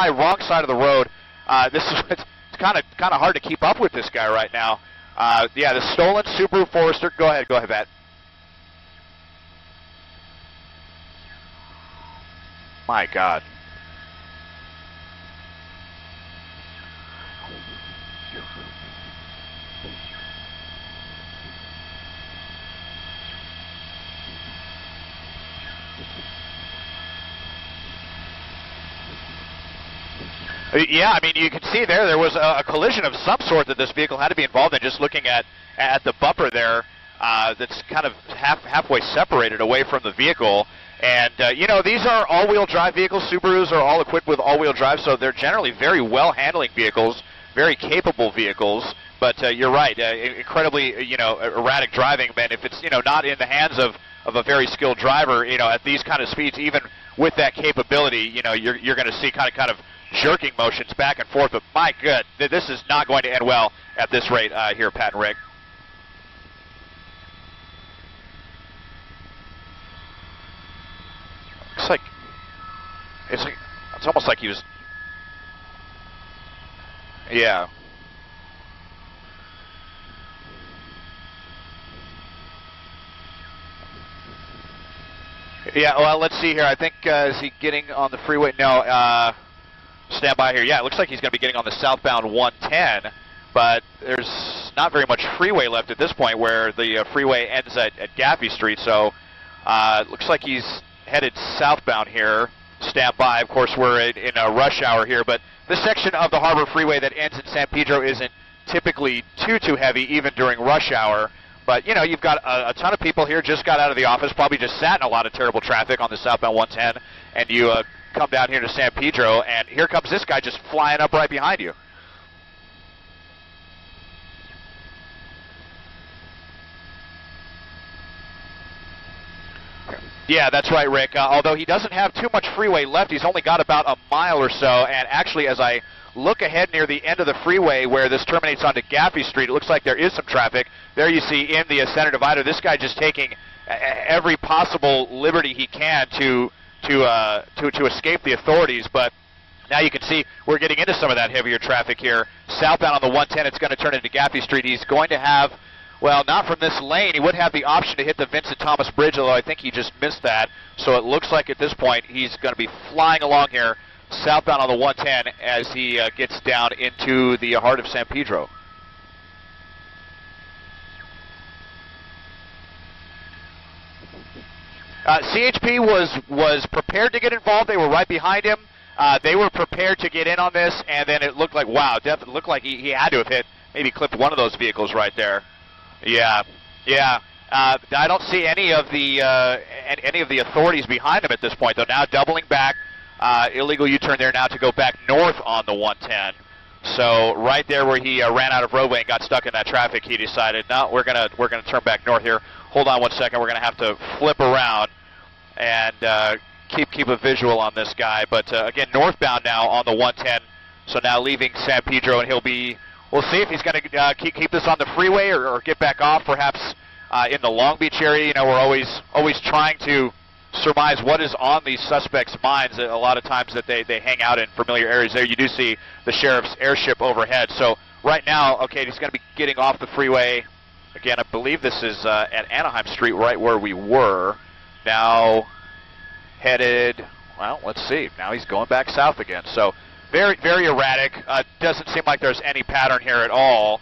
wrong side of the road. This is it's kind of hard to keep up with this guy right now. Yeah, the stolen Subaru Forester. Go ahead, Pat. My God. Yeah, I mean, you can see there was a collision of some sort that this vehicle had to be involved in. Just looking at the bumper there, that's kind of halfway separated away from the vehicle. And, you know, these are all-wheel drive vehicles. Subarus are all equipped with all-wheel drive, so they're generally very well-handling vehicles, very capable vehicles. But you're right, incredibly, you know, erratic driving. And if it's, you know, not in the hands of a very skilled driver, you know, at these kind of speeds, even with that capability, you know, you're going to see kind of jerking motions back and forth. But my God, this is not going to end well at this rate here, Pat and Rick. It's almost like he was, yeah. Yeah, well, let's see here. I think, is he getting on the freeway? No, stand by here. Yeah, it looks like he's going to be getting on the southbound 110, but there's not very much freeway left at this point where the freeway ends at Gaffey Street, so it looks like he's headed southbound here. Stand by. Of course, we're in a rush hour here, but this section of the Harbor Freeway that ends in San Pedro isn't typically too heavy, even during rush hour. But, you know, you've got a ton of people here, just got out of the office, probably just sat in a lot of terrible traffic on the southbound 110, and you come down here to San Pedro, and here comes this guy just flying up right behind you. Yeah, that's right, Rick. Although he doesn't have too much freeway left, he's only got about a mile or so, and actually as I look ahead near the end of the freeway where this terminates onto Gaffey Street, it looks like there is some traffic. There you see in the center divider, this guy just taking every possible liberty he can to escape the authorities, but now you can see we're getting into some of that heavier traffic here. Southbound on the 110, it's going to turn into Gaffey Street. He's going to have, well, not from this lane. He would have the option to hit the Vincent Thomas Bridge, although I think he just missed that. So it looks like at this point he's going to be flying along here southbound on the 110 as he gets down into the heart of San Pedro. CHP was prepared to get involved. They were right behind him. They were prepared to get in on this, and then it looked like, wow, definitely looked like he had to have hit, maybe clipped one of those vehicles right there. Yeah, yeah. I don't see any of the authorities behind him at this point, though. Now doubling back, illegal U-turn there now to go back north on the 110. So right there where he ran out of roadway and got stuck in that traffic, he decided, no, we're gonna turn back north here. Hold on 1 second, we're gonna have to flip around and keep a visual on this guy. But again, northbound now on the 110. So now leaving San Pedro, and he'll be. We'll see if he's going to keep this on the freeway or get back off, perhaps in the Long Beach area. You know, we're always trying to surmise what is on these suspects' minds. A lot of times that they hang out in familiar areas. There you do see the sheriff's airship overhead. So right now, okay, he's going to be getting off the freeway. Again, I believe this is at Anaheim Street, right where we were. Now headed, well, let's see. Now he's going back south again. So very, very erratic. Doesn't seem like there's any pattern here at all.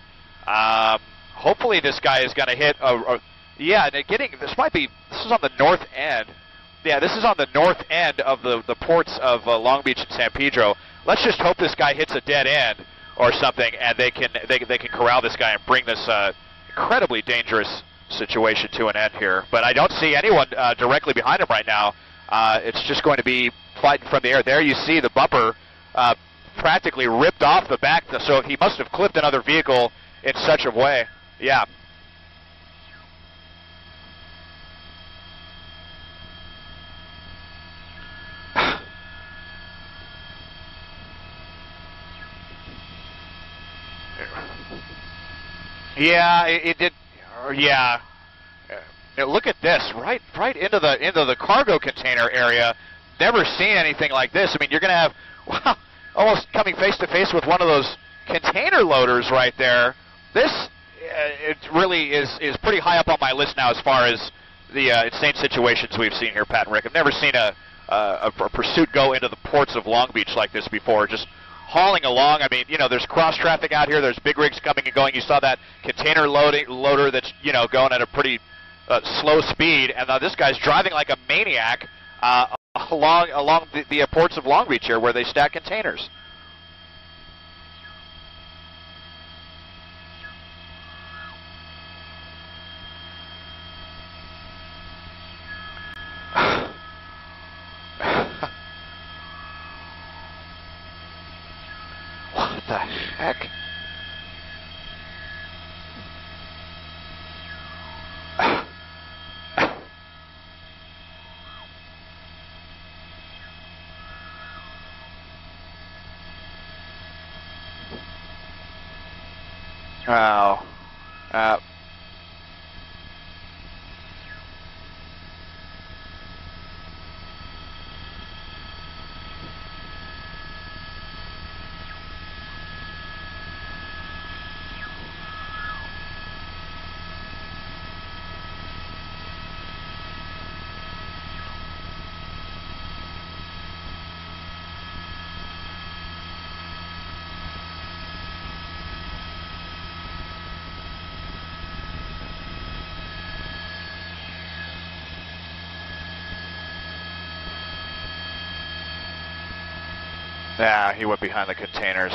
Hopefully this guy is going to hit yeah, this is on the north end. Yeah, this is on the north end of the ports of Long Beach and San Pedro. Let's just hope this guy hits a dead end or something, and they can corral this guy and bring this incredibly dangerous situation to an end here. But I don't see anyone directly behind him right now. It's just going to be fighting from the air. There you see the bumper practically ripped off the back, so he must have clipped another vehicle in such a way. Yeah. Yeah, it did. Yeah. Now look at this, right into the cargo container area. Never seen anything like this. I mean, you're going to have, wow, almost coming face to face with one of those container loaders right there. This it really is pretty high up on my list now as far as the insane situations we've seen here, Pat and Rick. I've never seen a pursuit go into the ports of Long Beach like this before, just hauling along. I mean, you know, there's cross traffic out here. There's big rigs coming and going. You saw that container loader that's, you know, going at a pretty slow speed, and this guy's driving like a maniac along the ports of Long Beach here where they stack containers. What the heck? Wow. Yeah, he went behind the containers.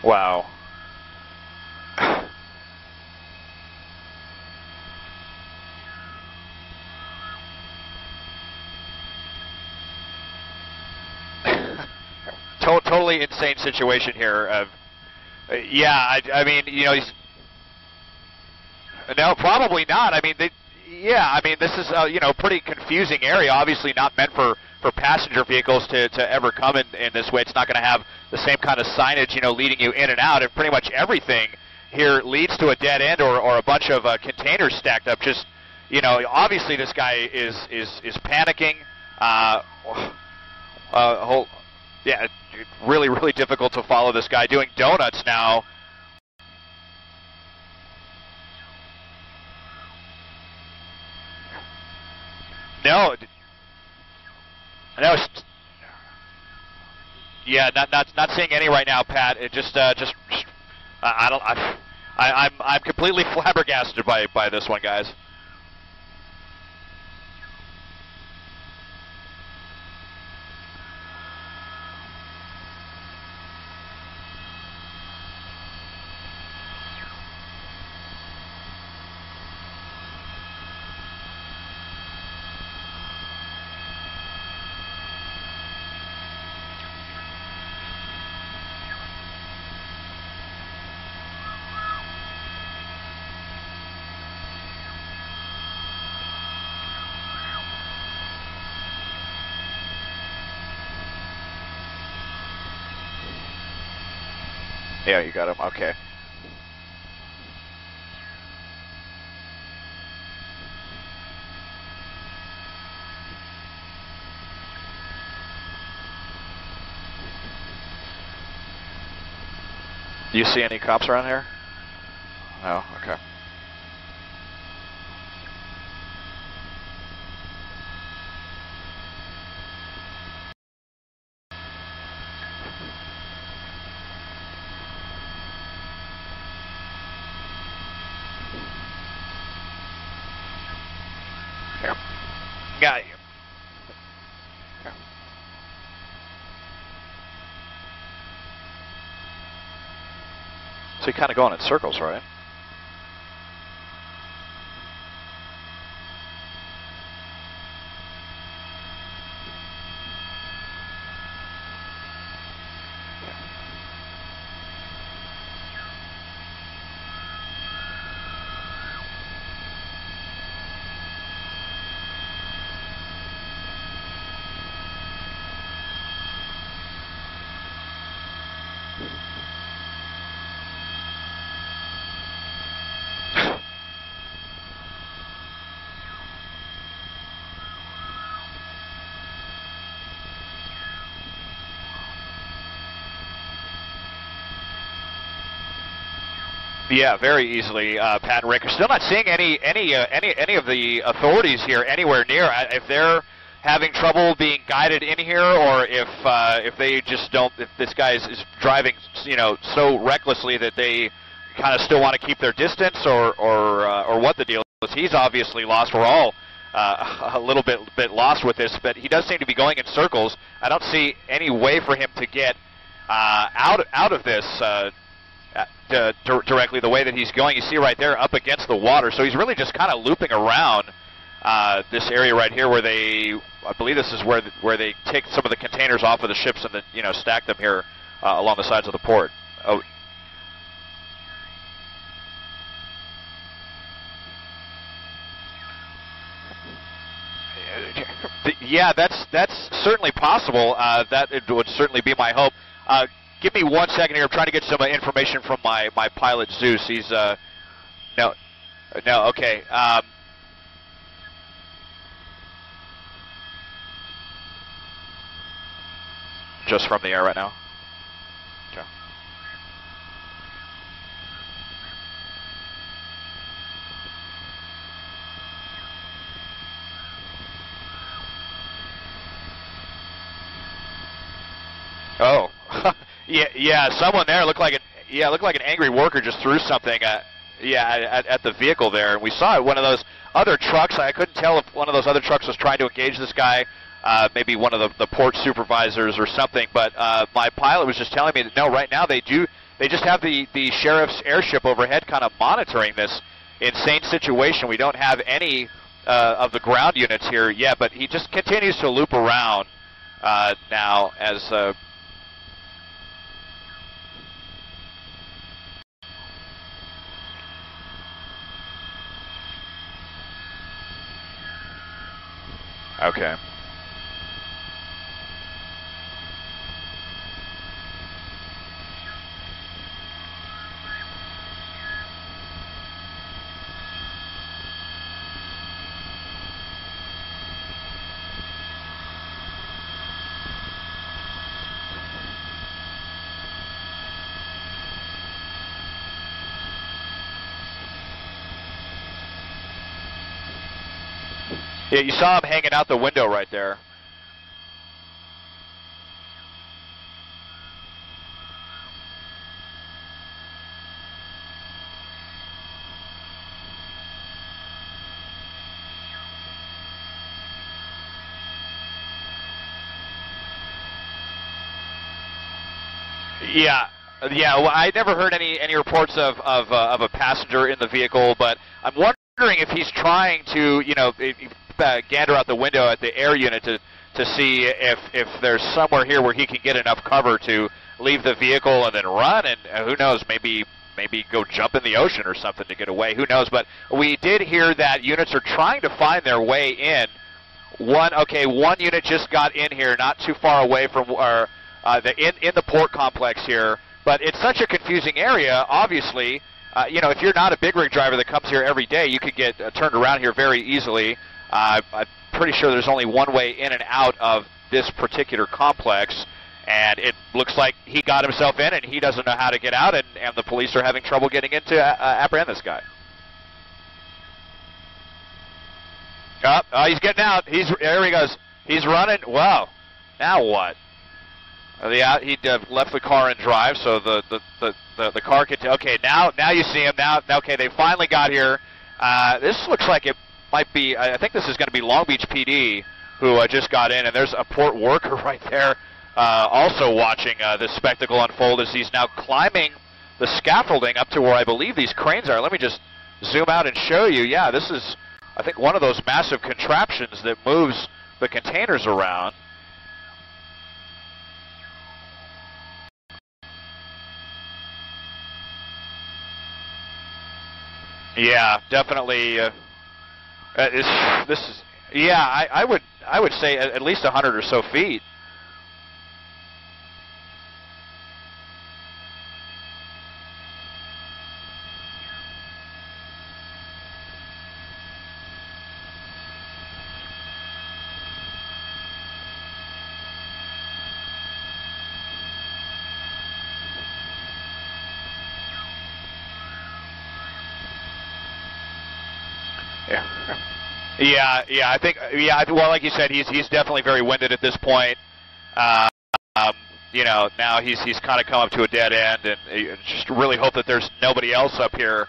Wow. Totally insane situation here. Yeah, I mean, you know, no, probably not. I mean, yeah, I mean, this is you know, pretty confusing area. Obviously, not meant for passenger vehicles to ever come in this way. It's not going to have the same kind of signage, you know, leading you in and out. And pretty much everything here leads to a dead end or a bunch of containers stacked up. Just, you know, obviously this guy is panicking. Yeah, really, really difficult to follow this guy doing donuts now. No, yeah, not seeing any right now, Pat. It I'm completely flabbergasted by this one, guys. Yeah, you got him. Okay. Do you see any cops around here? No? Okay. Here. Got you. Here. So you're kind of going in circles, right? Yeah, very easily, Pat and Rick. Still not seeing any of the authorities here anywhere near. If they're having trouble being guided in here, or if they just don't, if this guy is driving, so recklessly that they kind of still want to keep their distance, or what the deal is. He's obviously lost. We're all a little bit lost with this, but he does seem to be going in circles. I don't see any way for him to get out of this. Directly the way that he's going. You see right there up against the water, so he's really just kind of looping around this area right here where I believe this is where they take some of the containers off of the ships and then stack them here along the sides of the port. Oh. Yeah, that's certainly possible. That it would certainly be my hope. Give me 1 second here. I'm trying to get some information from my pilot, Zeus. He's, no, okay. Just from the air right now. Okay. Oh. Yeah, someone there looked like an angry worker just threw something at the vehicle there, and we saw it. One of those other trucks. I couldn't tell if one of those other trucks was trying to engage this guy, maybe one of the port supervisors or something. But my pilot was just telling me that no, right now they just have the sheriff's airship overhead, kind of monitoring this insane situation. We don't have any of the ground units here yet, but he just continues to loop around now as. Okay. Yeah, you saw him hanging out the window right there. Yeah. Well, I never heard any reports of a passenger in the vehicle, but I'm wondering if he's trying to, gander out the window at the air unit to see if there's somewhere here where he can get enough cover to leave the vehicle and then run, and who knows, maybe go jump in the ocean or something to get away. Who knows? But we did hear that units are trying to find their way in. One unit just got in here, not too far away from in the port complex here. But it's such a confusing area. Obviously, if you're not a big rig driver that comes here every day, you could get turned around here very easily. I'm pretty sure there's only one way in and out of this particular complex, and it looks like he got himself in, and he doesn't know how to get out, and the police are having trouble getting in to apprehend this guy. He's getting out. There he goes. He's running. Wow. Now what? He left the car in drive, so the car could. Okay, now you see him. Now, okay, they finally got here. This looks like it might be. I think this is going to be Long Beach PD who just got in, and there's a port worker right there, also watching this spectacle unfold as he's now climbing the scaffolding up to where I believe these cranes are. Let me just zoom out and show you. Yeah, this is, I think, one of those massive contraptions that moves the containers around. Yeah, definitely. This is. Yeah, I would say at least 100 or so feet. Yeah. Yeah. I think. Yeah. Well, like you said, he's definitely very winded at this point. You know, now he's kind of come up to a dead end, and just really hope that there's nobody else up here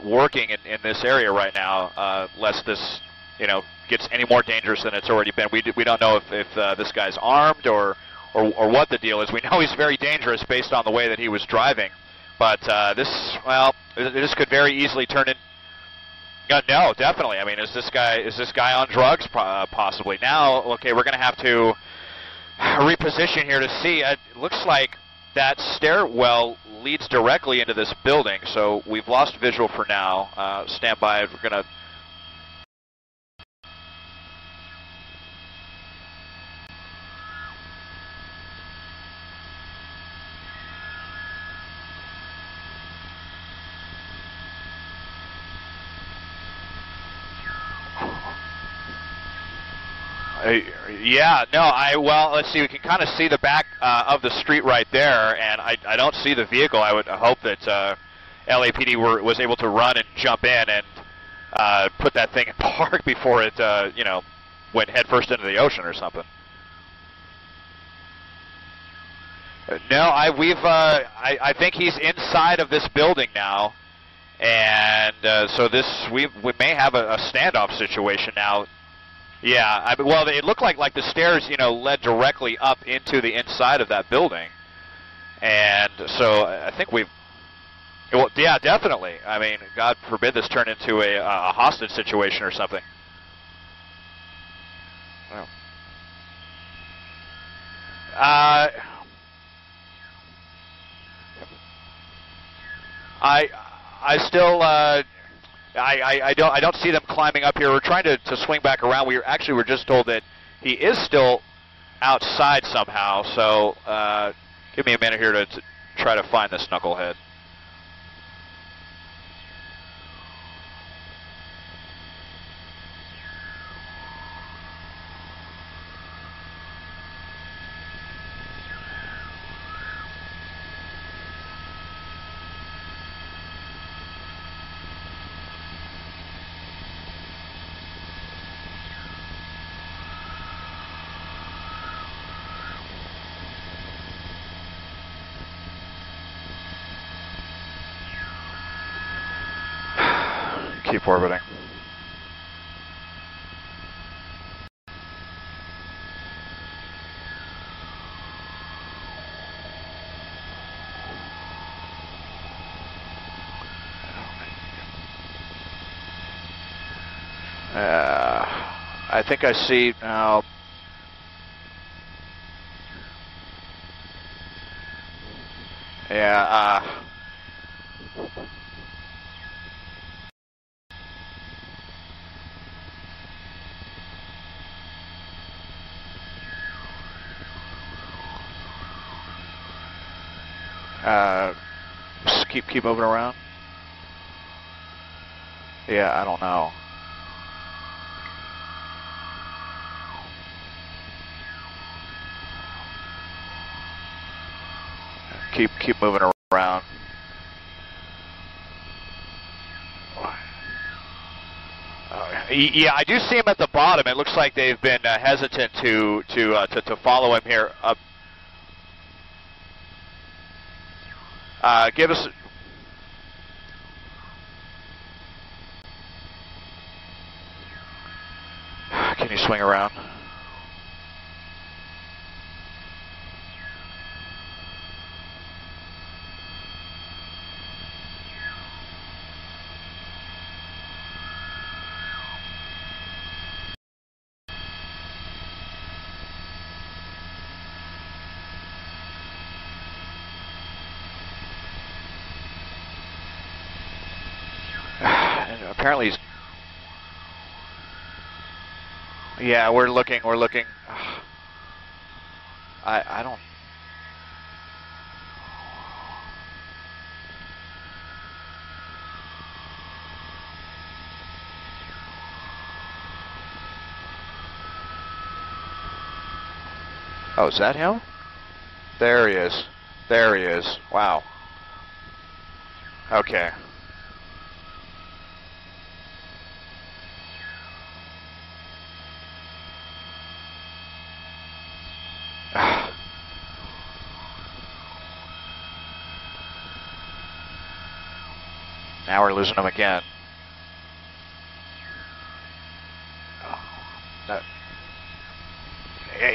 working in this area right now, lest this, you know, gets any more dangerous than it's already been. We don't know if this guy's armed or what the deal is. We know he's very dangerous based on the way that he was driving, but this could very easily turn in. No, definitely. I mean, is this guy on drugs? Possibly. Now, okay, we're going to have to reposition here to see. It looks like that stairwell leads directly into this building, so we've lost visual for now. Stand by. We're going to. Yeah, no, well, let's see, we can kind of see the back of the street right there, and I don't see the vehicle. I would hope that LAPD was able to run and jump in and put that thing in park before it, you know, went headfirst into the ocean or something. No, I think he's inside of this building now, and so we may have a standoff situation now. Yeah, well, it looked like the stairs, you know, led directly up into the inside of that building, and so I think well, yeah, definitely. I mean, God forbid this turn into a hostage situation or something. Well, I still. I don't see them climbing up here. We're trying to swing back around. We were just told that he is still outside somehow. So give me a minute here to try to find this knucklehead. Keep orbiting. I think I see now. Yeah. Just keep moving around. Yeah, I don't know. Keep moving around. Yeah, I do see him at the bottom. It looks like they've been hesitant to follow him here up. Give us. Can you swing around? Apparently he's. Yeah, we're looking. I don't. Oh, is that him? There he is. There he is. Wow. Okay. Now we're losing him again.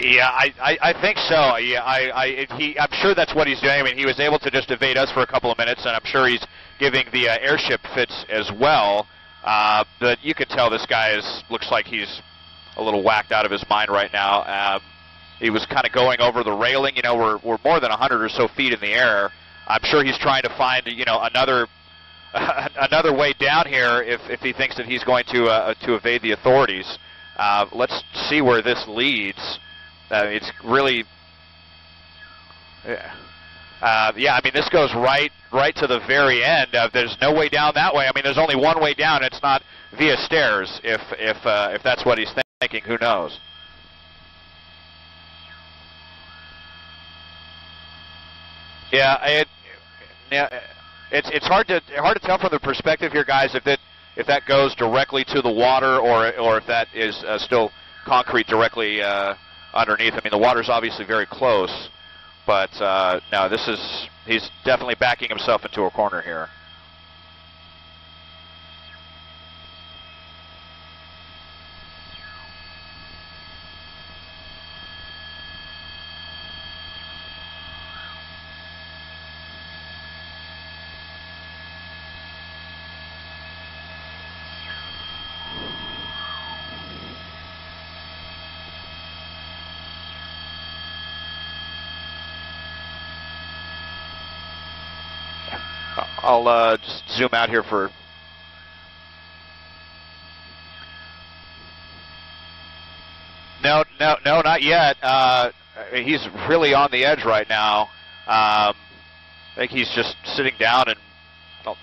Yeah, I think so. Yeah, I'm sure that's what he's doing. I mean, he was able to just evade us for a couple of minutes, and I'm sure he's giving the airship fits as well. But you could tell this guy looks like he's a little whacked out of his mind right now. He was kind of going over the railing. You know, we're more than 100 or so feet in the air. I'm sure he's trying to find, you know, another way down here if he thinks that he's going to evade the authorities. Let's see where this leads. It's really, yeah. I mean, this goes right to the very end. There's no way down that way. I mean, there's only one way down. It's not via stairs. If that's what he's thinking, who knows? Yeah, it's hard to tell from the perspective here, guys, if that goes directly to the water or if that is still concrete directly underneath. I mean, the water's obviously very close, but no, he's definitely backing himself into a corner here. I'll just zoom out here for... No, not yet. He's really on the edge right now. I think he's just sitting down, and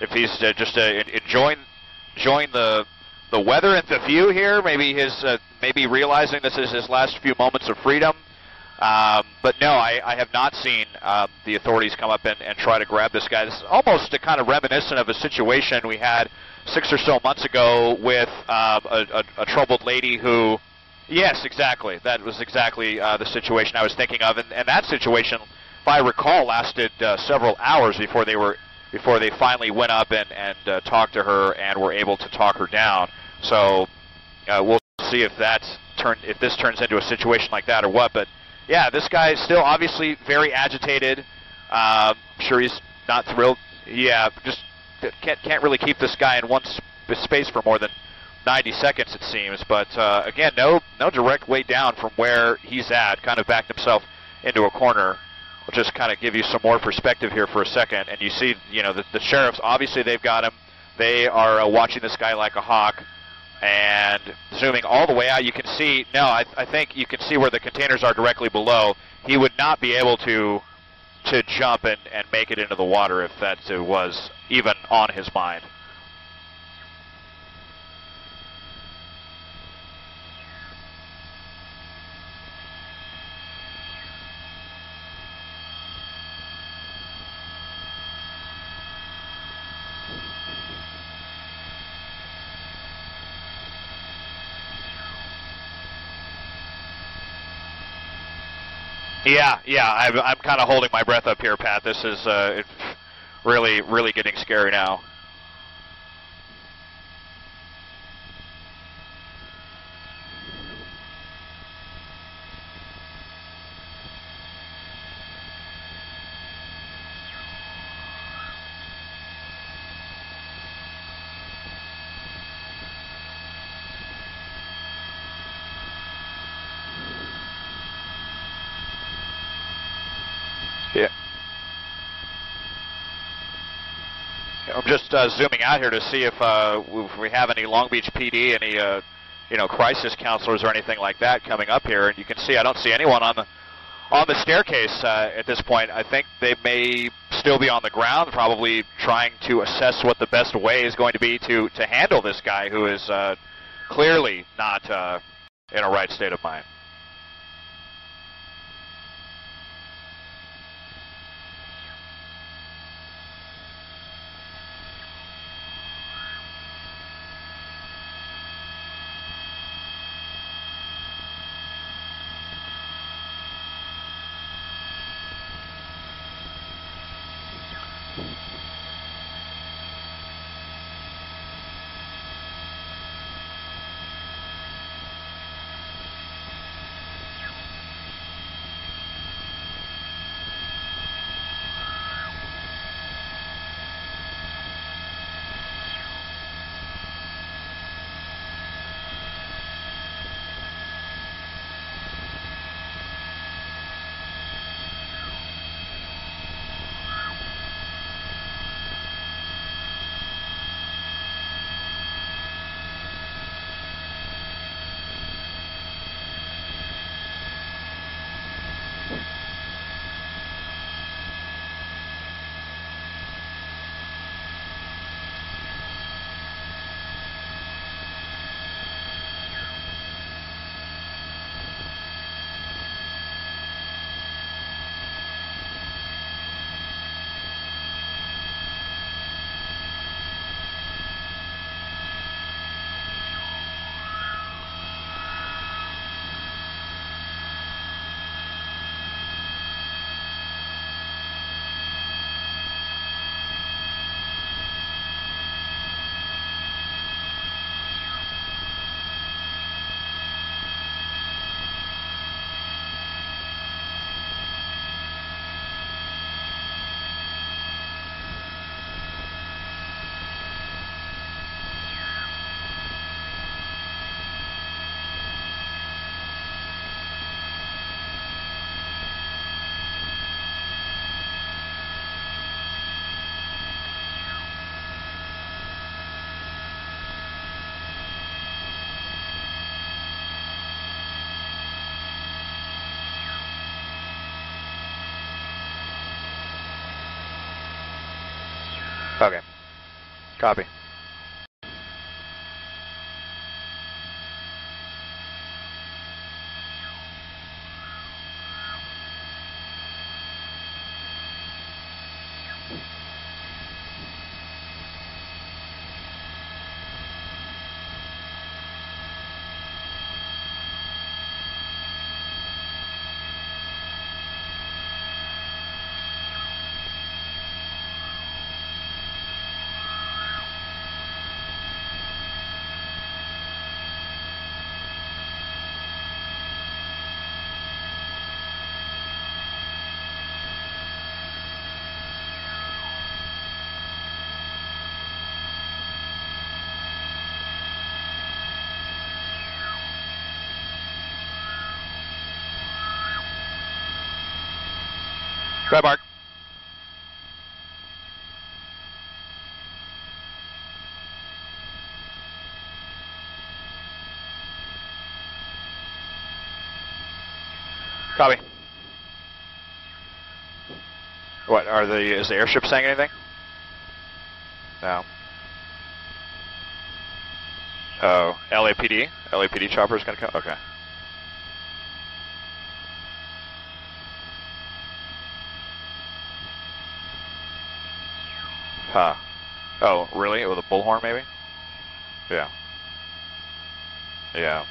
if he's just enjoying the weather and the view here, maybe realizing this is his last few moments of freedom. But no, I have not seen the authorities come up and try to grab this guy. This is almost kind of reminiscent of a situation we had 6 or so months ago with a troubled lady who... Yes, exactly. That was exactly the situation I was thinking of. And that situation, if I recall, lasted several hours before they finally went up and talked to her and were able to talk her down. So we'll see if this turns into a situation like that or what. But yeah, this guy is still obviously very agitated. I'm sure he's not thrilled. Yeah, just can't really keep this guy in one space for more than 90 seconds, it seems. But again, no direct way down from where he's at. Kind of backed himself into a corner. We'll just kind of give you some more perspective here for a second. And you see, you know, the sheriffs, obviously they've got him. They are watching this guy like a hawk. And zooming all the way out, you can see, I think you can see where the containers are directly below. He would not be able to jump and make it into the water if that was even on his mind. Yeah, I'm kind of holding my breath up here, Pat. This is it's really getting scary now. Yeah. I'm just zooming out here to see if we have any Long Beach PD, any crisis counselors or anything like that coming up here. And you can see I don't see anyone on the staircase at this point. I think they may still be on the ground, probably trying to assess what the best way is going to be to handle this guy who is clearly not in a right state of mind. Okay. Copy. Go ahead, Mark. Copy. What are is the airship saying anything? No. Oh, LAPD? LAPD chopper is going to come? Okay. Huh. Oh, really? With a bullhorn, maybe? Yeah. Yeah.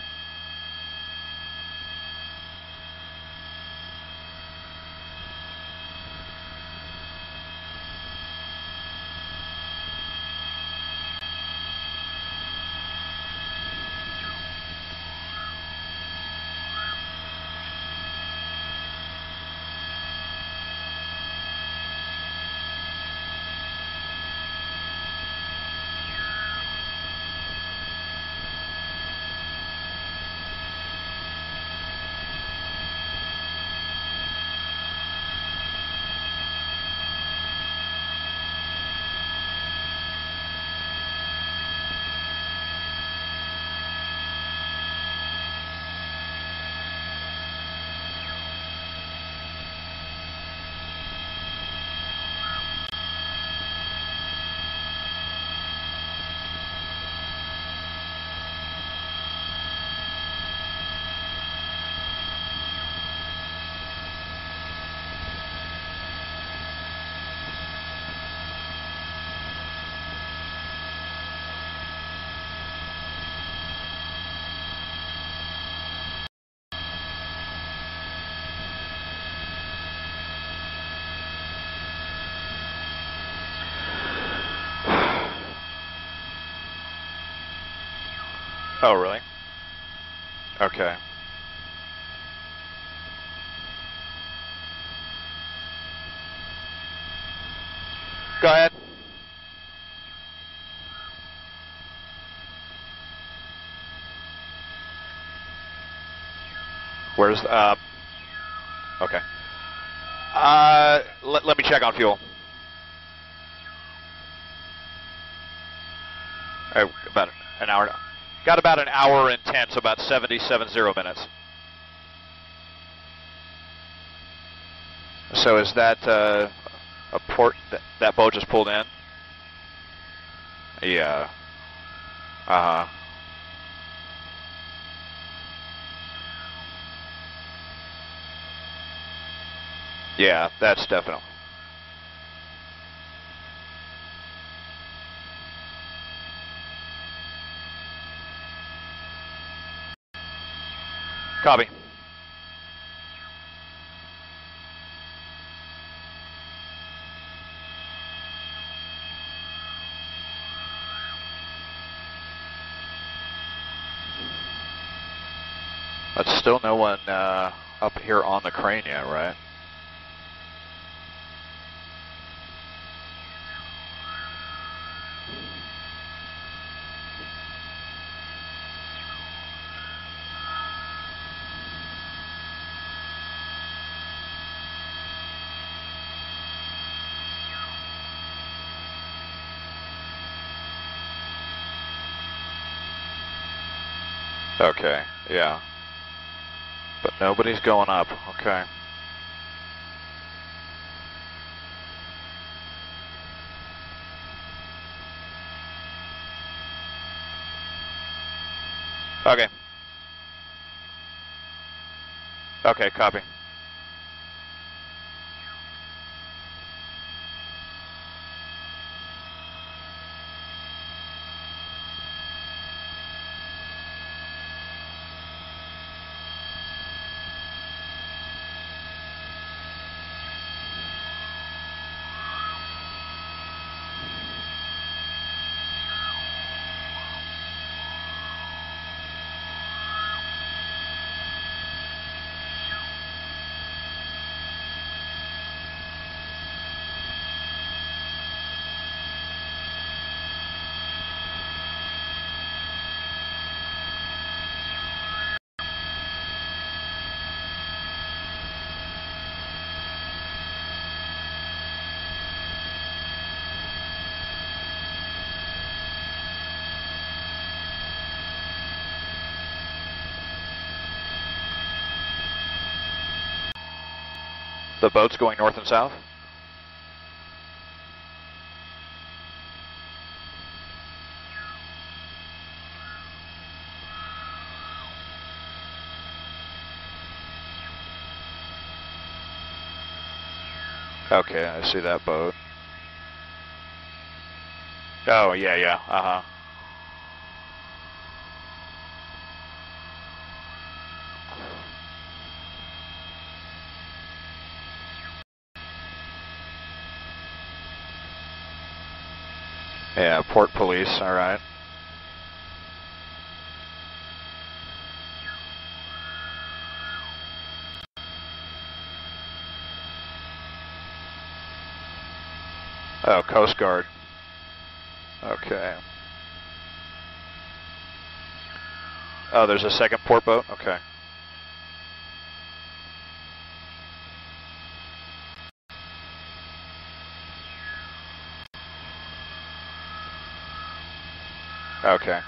Oh, really? Okay. Go ahead. Where's, okay. Let me check on fuel. About an hour. Got about an hour and 10, so about 70 minutes. So is that a port that boat just pulled in? Yeah. Uh-huh. Yeah, that's definitely. Copy. But still no one up here on the crane yet, right? Okay, yeah. But nobody's going up, okay. Okay. Okay, copy. The boat's going north and south? Okay, I see that boat. Oh, yeah, yeah, uh-huh. Yeah, port police, all right. Oh, Coast Guard. Okay. Oh, there's a second port boat? Okay. Okay.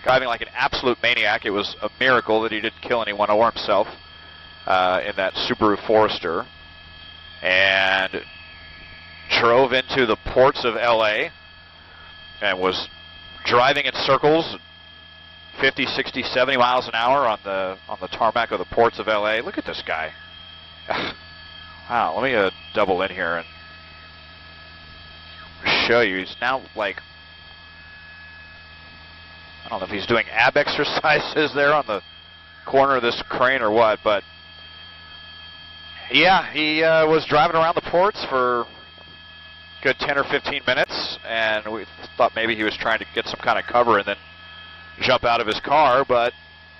driving like an absolute maniac. It was a miracle that he didn't kill anyone or himself in that Subaru Forester. And drove into the ports of LA and was driving in circles 50, 60, 70 miles an hour on the tarmac of the ports of LA. Look at this guy. Wow, let me double in here and show you. He's now like, I don't know if he's doing ab exercises there on the corner of this crane or what, but yeah, he was driving around the ports for a good 10 or 15 minutes, and we thought maybe he was trying to get some kind of cover and then jump out of his car, but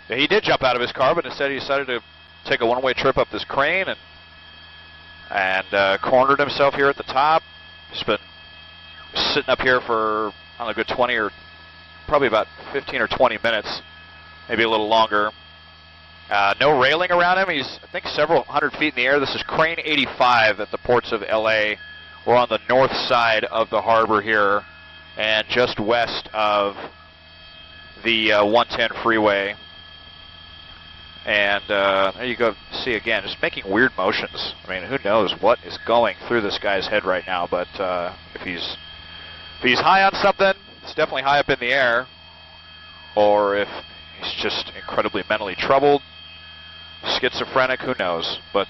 he did jump out of his car, but instead he decided to take a one-way trip up this crane and cornered himself here at the top. He's been sitting up here for, I don't know, a good 20 or probably about 15 or 20 minutes, maybe a little longer. No railing around him. He's, I think, several hundred feet in the air. This is Crane 85 at the ports of LA. We're on the north side of the harbor here and just west of the 110 freeway. And there you go, see again, just making weird motions. I mean, who knows what is going through this guy's head right now, but if he's high on something, it's definitely high up in the air, or if he's just incredibly mentally troubled, schizophrenic, who knows, but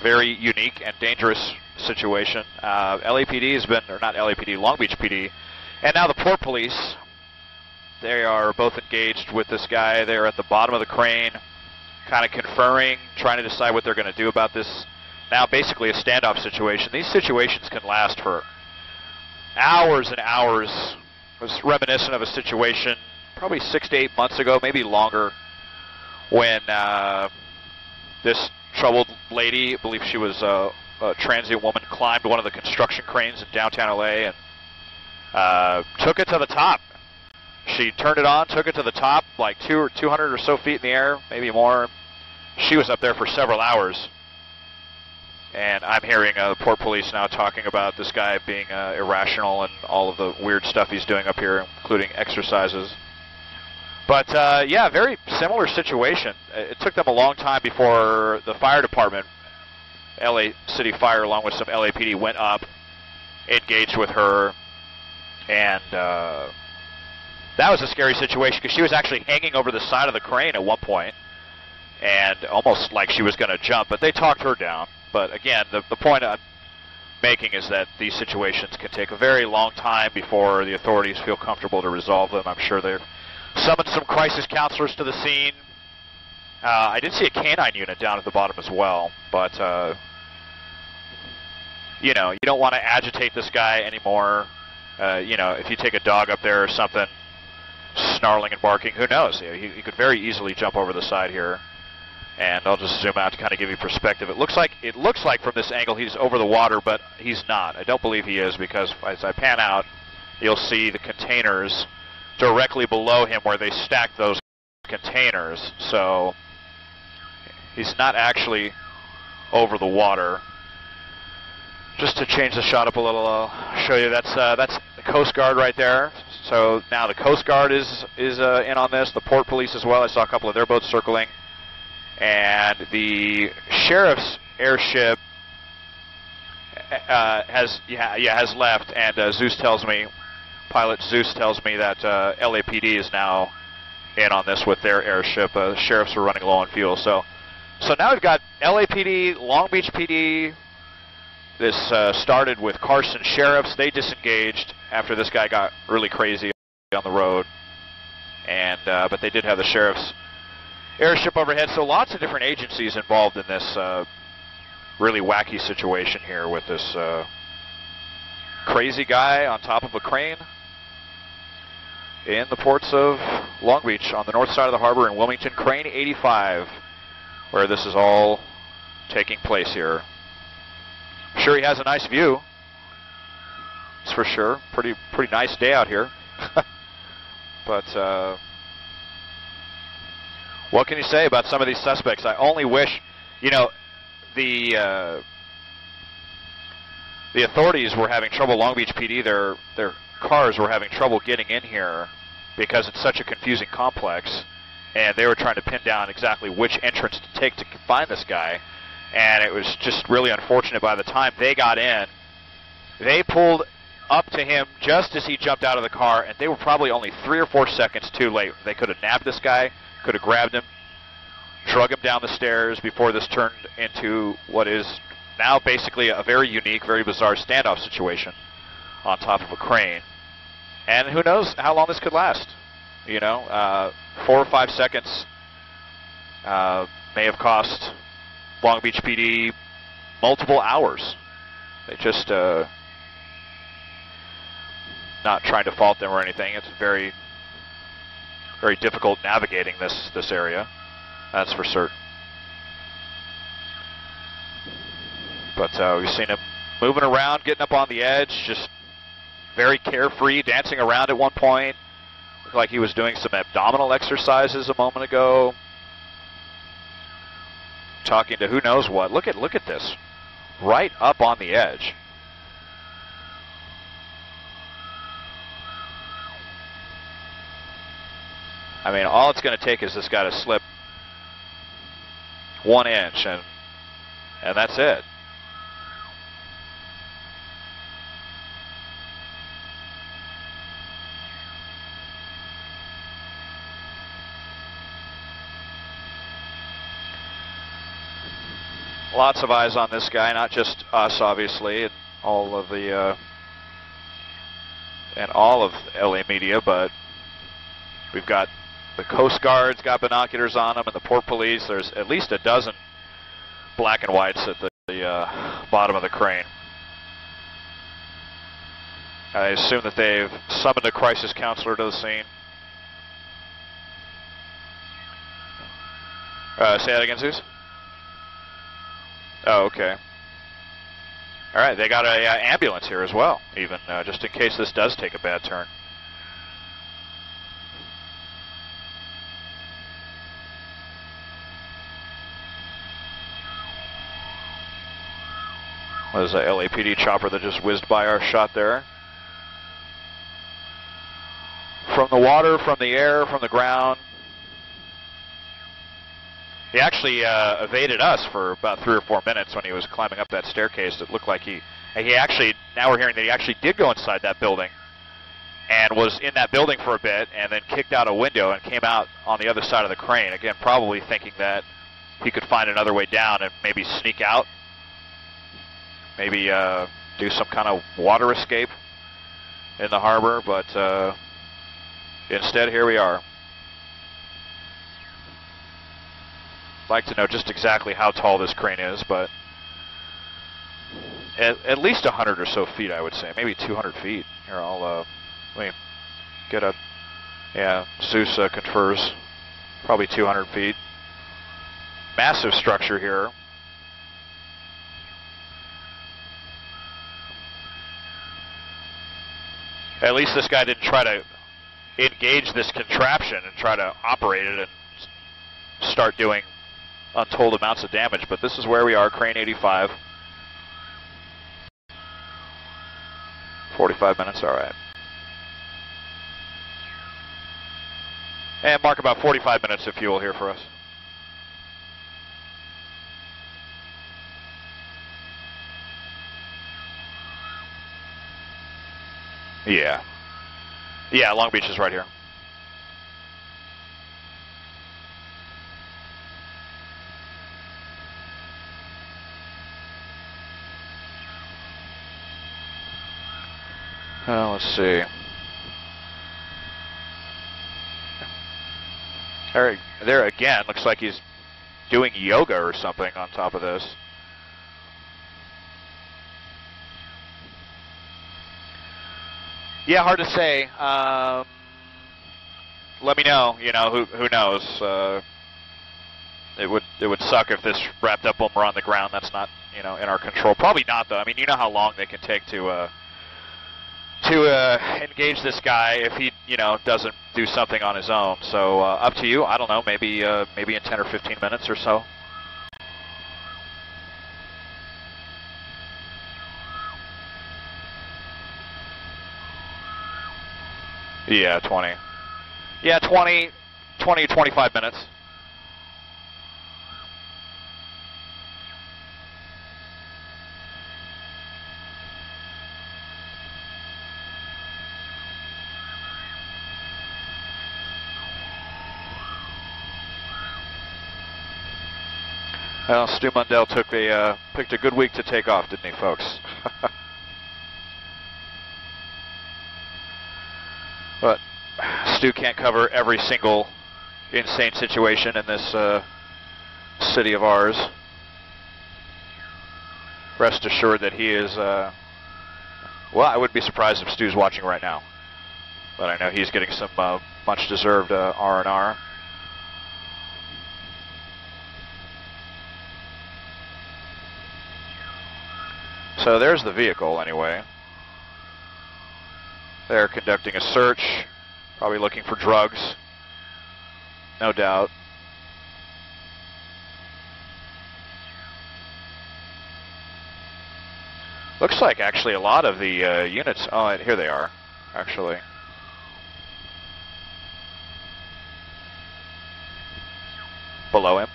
very unique and dangerous situation. LAPD has been, or not LAPD, Long Beach PD, and now the Port Police, they are both engaged with this guy. They're at the bottom of the crane, kind of conferring, trying to decide what they're going to do about this. Now basically a standoff situation. These situations can last for hours and hours. It was reminiscent of a situation probably 6 to 8 months ago, maybe longer, when this troubled lady, I believe she was a transient woman, climbed one of the construction cranes in downtown LA and took it to the top. She turned it on, took it to the top, like 200 or so feet in the air, maybe more. She was up there for several hours. And I'm hearing the Port Police now talking about this guy being irrational and all of the weird stuff he's doing up here, including exercises. But yeah, very similar situation. It took them a long time before the fire department, LA City Fire, along with some LAPD, went up, engaged with her, and that was a scary situation because she was actually hanging over the side of the crane at one point and almost like she was going to jump, but they talked her down. But again, the point I'm making is that these situations can take a very long time before the authorities feel comfortable to resolve them. I'm sure they've summoned some crisis counselors to the scene. I did see a canine unit down at the bottom as well, but you know, you don't want to agitate this guy anymore. You know, if you take a dog up there or something, snarling and barking, who knows? He could very easily jump over the side here. And I'll just zoom out to kind of give you perspective. It looks like from this angle he's over the water, but he's not. I don't believe he is, because as I pan out, you'll see the containers directly below him where they stack those containers. So he's not actually over the water. Just to change the shot up a little, I'll show you. That's the Coast Guard right there. So now the Coast Guard is in on this. The Port Police as well. I saw a couple of their boats circling. And the sheriff's airship has left, and Zeus tells me, pilot Zeus tells me that LAPD is now in on this with their airship. The sheriffs are running low on fuel. So now we've got LAPD, Long Beach PD. This started with Carson sheriffs. They disengaged after this guy got really crazy on the road, and but they did have the sheriff's airship overhead. So lots of different agencies involved in this really wacky situation here with this crazy guy on top of a crane in the ports of Long Beach on the north side of the harbor in Wilmington. Crane 85, where this is all taking place here. I'm sure he has a nice view. That's for sure. Pretty nice day out here. But what can you say about some of these suspects? I only wish, you know, the the authorities were having trouble, Long Beach PD, their cars were having trouble getting in here because it's such a confusing complex, and they were trying to pin down exactly which entrance to take to find this guy, and it was just really unfortunate. By the time they got in, they pulled up to him just as he jumped out of the car, and they were probably only 3 or 4 seconds too late. They could have nabbed this guy, could have grabbed him, drug him down the stairs before this turned into what is now basically a very unique, very bizarre standoff situation on top of a crane. And who knows how long this could last. You know, 4 or 5 seconds may have cost Long Beach PD multiple hours. They just, not trying to fault them or anything. It's very, very difficult navigating this area. That's for certain. But we've seen him moving around, getting up on the edge, just very carefree, dancing around at one point. Looked like he was doing some abdominal exercises a moment ago. Talking to who knows what. Look at this. Right up on the edge. I mean, all it's going to take is this guy to slip 1 inch, and that's it. Lots of eyes on this guy, not just us, obviously, and all of the LA media, but we've got the Coast Guard's got binoculars on them, and the Port Police. There's at least a dozen black and whites at the bottom of the crane. I assume that they've summoned a crisis counselor to the scene. Say that again, Zeus? Oh, okay. All right, they got a ambulance here as well, even just in case this does take a bad turn. Was a LAPD chopper that just whizzed by our shot there. From the water, from the air, from the ground. He actually evaded us for about 3 or 4 minutes when he was climbing up that staircase. It looked like he actually, now we're hearing that he actually did go inside that building and was in that building for a bit and then kicked out a window and came out on the other side of the crane. Again, probably thinking that he could find another way down and maybe sneak out. Maybe do some kind of water escape in the harbor, but instead, here we are. I'd like to know just exactly how tall this crane is, but at least 100 or so feet, I would say. Maybe 200 feet. Here, let me get a, yeah, Zeus confers. Probably 200 feet. Massive structure here. At least this guy didn't try to engage this contraption and try to operate it and start doing untold amounts of damage. But this is where we are, crane 85. 45 minutes, all right. And mark about 45 minutes of fuel here for us. Yeah. Yeah, Long Beach is right here. Let's see. There again, looks like he's doing yoga or something on top of this. Yeah, hard to say. Let me know. You know, who knows? It would suck if this wrapped up when we're on the ground. That's not, you know, in our control. Probably not, though. I mean, you know how long they can take to engage this guy if he, you know, doesn't do something on his own. So up to you. I don't know. Maybe in 10 or 15 minutes or so. Yeah, 20. Yeah, 20, 25 minutes. Well, Stu Mundell picked a good week to take off, didn't he, folks? But Stu can't cover every single insane situation in this city of ours. Rest assured that he is, well, I wouldn't be surprised if Stu's watching right now. But I know he's getting some much-deserved R&R. So there's the vehicle anyway. They're conducting a search, probably looking for drugs, no doubt. Looks like actually a lot of the units, oh, here they are, actually. Below him.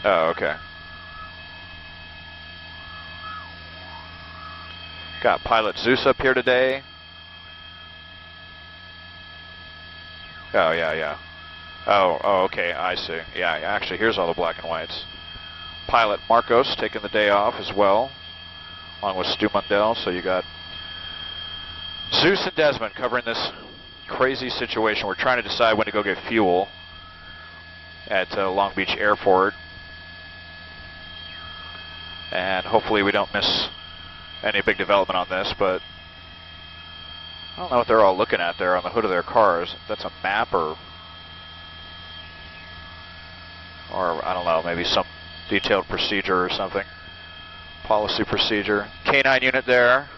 Oh, okay. Got Pilot Zeus up here today. Oh, yeah. Oh, okay, I see. Yeah, actually, here's all the black and whites. Pilot Marcos taking the day off as well, along with Stu Mundell. So you got Zeus and Desmond covering this crazy situation. We're trying to decide when to go get fuel at Long Beach Airport. And hopefully we don't miss any big development on this, but I don't know what they're all looking at there on the hood of their cars. If that's a map or I don't know, maybe some detailed procedure or something. Policy procedure. K9 unit there.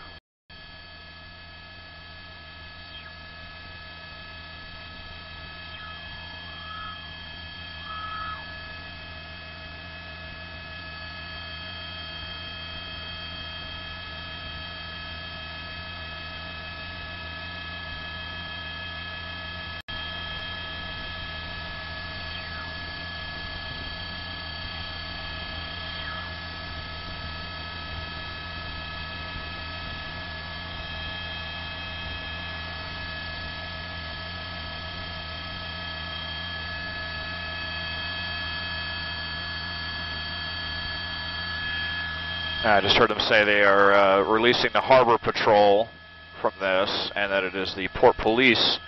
I just heard them say they are releasing the harbor patrol from this, and that it is the port police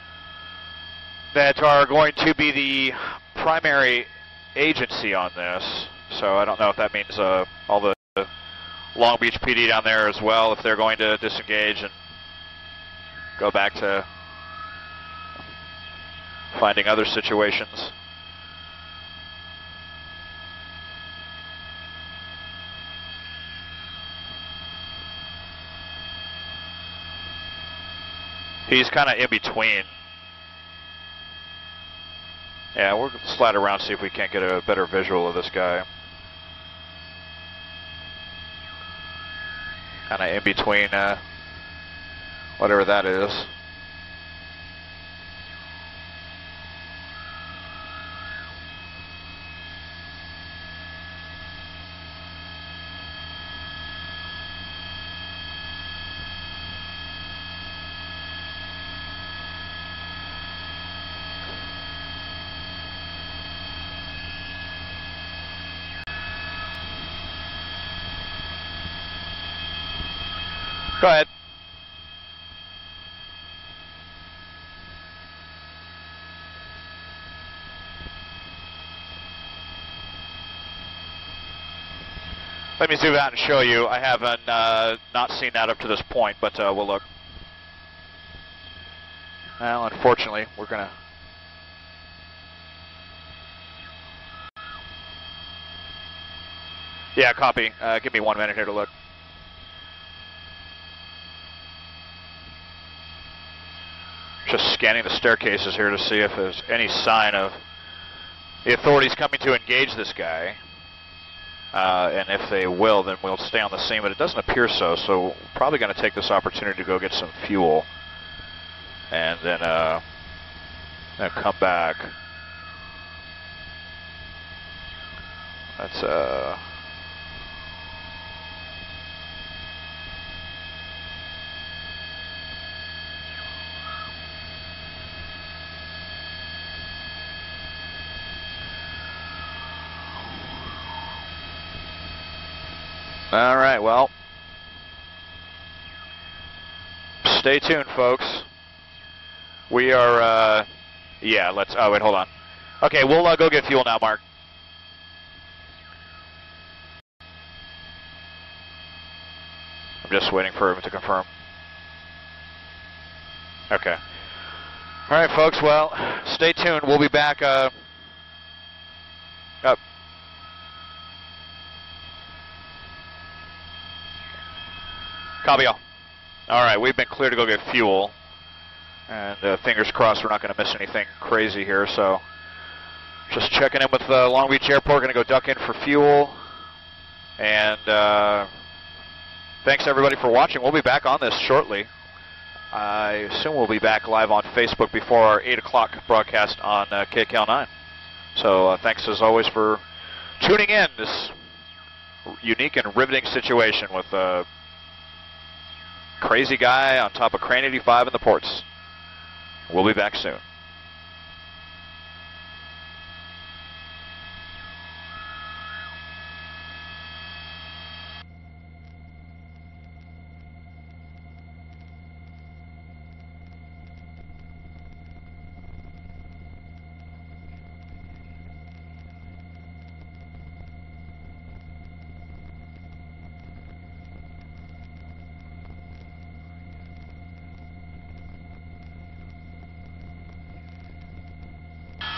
that are going to be the primary agency on this. So I don't know if that means all the Long Beach PD down there as well, if they're going to disengage and go back to finding other situations. He's kind of in between. Yeah, we'll slide around, see if we can't get a better visual of this guy. Kind of in between whatever that is. Go ahead. Let me zoom out and show you. I haven't not seen that up to this point, but we'll look. Well, unfortunately, we're gonna. Yeah, copy. Give me 1 minute here to look. Just scanning the staircases here to see if there's any sign of the authorities coming to engage this guy. And if they will, then we'll stay on the scene, but it doesn't appear so. So probably going to take this opportunity to go get some fuel and then come back. That's all right, well, stay tuned, folks. We are, yeah, let's, oh, wait, hold on. Okay, we'll go get fuel now, Mark. I'm just waiting for him to confirm. Okay. All right, folks, well, stay tuned. We'll be back, up. Copy all. All right, we've been cleared to go get fuel. And fingers crossed we're not going to miss anything crazy here. So just checking in with Long Beach Airport. Going to go duck in for fuel. And thanks, everybody, for watching. We'll be back on this shortly. I assume we'll be back live on Facebook before our 8 o'clock broadcast on KTLA. So thanks, as always, for tuning in. This unique and riveting situation with crazy guy on top of Crane 85 in the ports. We'll be back soon.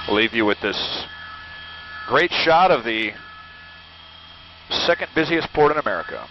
We'll leave you with this great shot of the second busiest port in America.